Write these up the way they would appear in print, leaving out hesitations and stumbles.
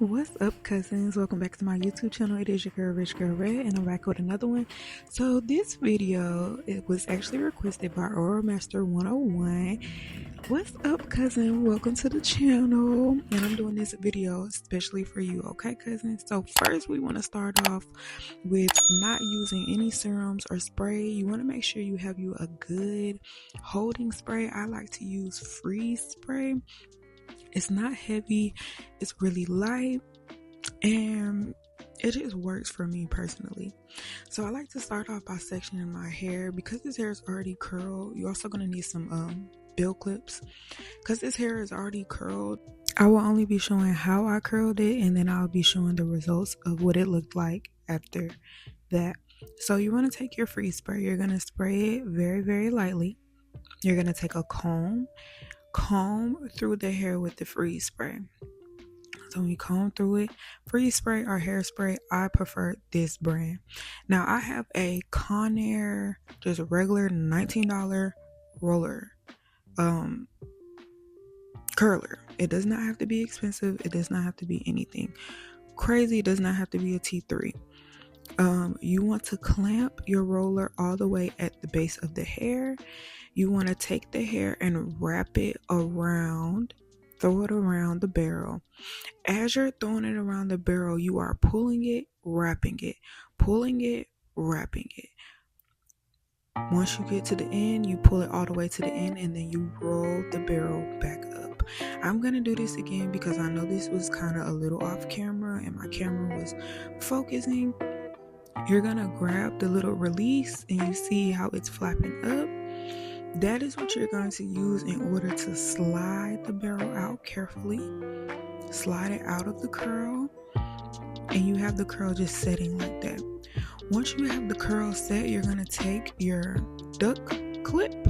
What's up, cousins? Welcome back to my YouTube channel. It is your girl Richgirlred, and I'm back with another one. So this video, it was actually requested by Aura Master 101. What's up, cousin? Welcome to the channel, and I'm doing this video especially for you, okay, cousin? So first, we want to start off with not using any serums or spray. You want to make sure you have you a good holding spray. I like to use freeze spray. It's not heavy, it's really light, and it just works for me personally. So I like to start off by sectioning my hair. Because this hair is already curled, you're also going to need some bill clips. Because this hair is already curled, I will only be showing how I curled it, and then I'll be showing the results of what it looked like after that. So you want to take your freeze spray. You're going to spray it very, very lightly. You're going to take a comb through the hair with the freeze spray. So when you comb through it, freeze spray or hairspray, I prefer this brand. Now I have a Conair, just a regular $19 roller curler. It does not have to be expensive. It does not have to be anything crazy. It does not have to be a T3. You want to clamp your roller all the way at the base of the hair. You want to take the hair and wrap it around, throw it around the barrel. As you're throwing it around the barrel, you are pulling it, wrapping it, pulling it, wrapping it. Once you get to the end, you pull it all the way to the end, and then you roll the barrel back up. I'm going to do this again because I know this was kind of a little off camera and my camera was focusing. You're going to grab the little release, and you see how it's flapping up. That is what you're going to use in order to slide the barrel out carefully. Slide it out of the curl, and you have the curl just setting like that. Once you have the curl set, you're going to take your duck clip.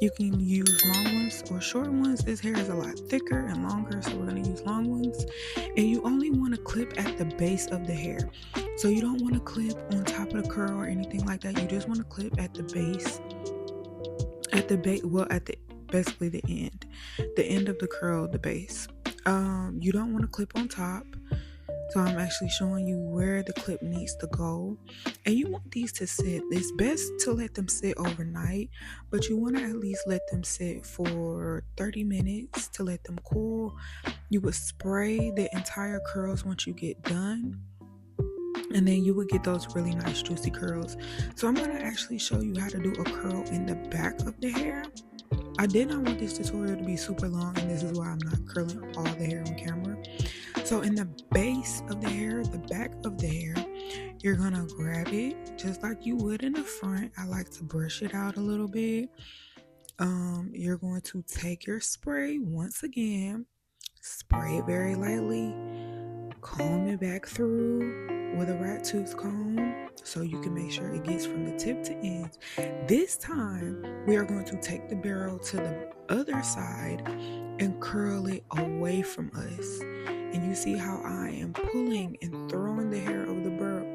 You can use long ones or short ones. This hair is a lot thicker and longer, so we're going to use long ones. And you only want to clip at the base of the hair. So you don't want to clip on top of the curl or anything like that. You just want to clip at the base. Basically the end of the curl, the base. You don't want to clip on top. So I'm actually showing you where the clip needs to go. And you want these to sit. It's best to let them sit overnight, but you want to at least let them sit for 30 minutes to let them cool. You would spray the entire curls once you get done, and then you would get those really nice juicy curls. So I'm going to actually show you how to do a curl in the back of the hair. I did not want this tutorial to be super long, and this is why I'm not curling all the hair on camera. So in the base of the hair, the back of the hair, you're going to grab it just like you would in the front. I like to brush it out a little bit. You're going to take your spray once again, spray it very lightly, comb it back through with a rat tooth comb so you can make sure it gets from the tip to end. This time we are going to take the barrel to the other side and curl it away from us. And you see how I am pulling and throwing the hair over the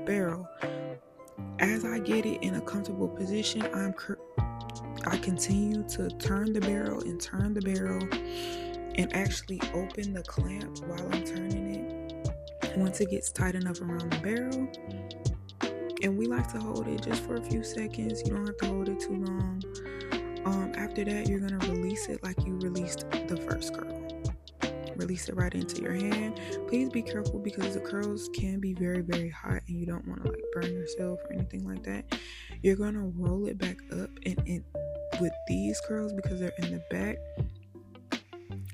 barrel. As I get it in a comfortable position, I continue to turn the barrel and actually open the clamp while I'm turning it. Once it gets tight enough around the barrel, and we like to hold it just for a few seconds. You don't have to hold it too long. After that, you're going to release it like you released the first curl. Release it right into your hand. Please be careful because the curls can be very, very hot, and you don't want to like burn yourself or anything like that. You're going to roll it back up, and with these curls, because they're in the back,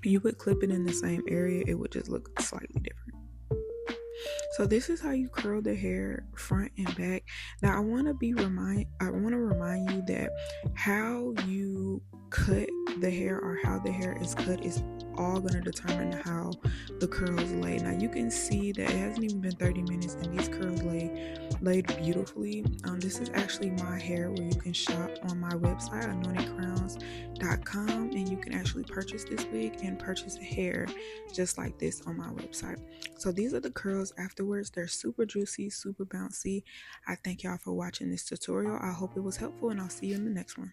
you would clip it in the same area. It would just look slightly different. So this is how you curl the hair front and back. Now I want to remind you that how you cut the hair or how the hair is cut is all going to determine how the curls lay. Now you can see that it hasn't even been 30 minutes and these curls laid beautifully. This is actually my hair where you can shop on my website, anointedcrowns.com, and you can actually purchase this wig and purchase a hair just like this on my website. So these are the curls afterwards. They're super juicy, super bouncy. I thank y'all for watching this tutorial. I hope it was helpful, and I'll see you in the next one.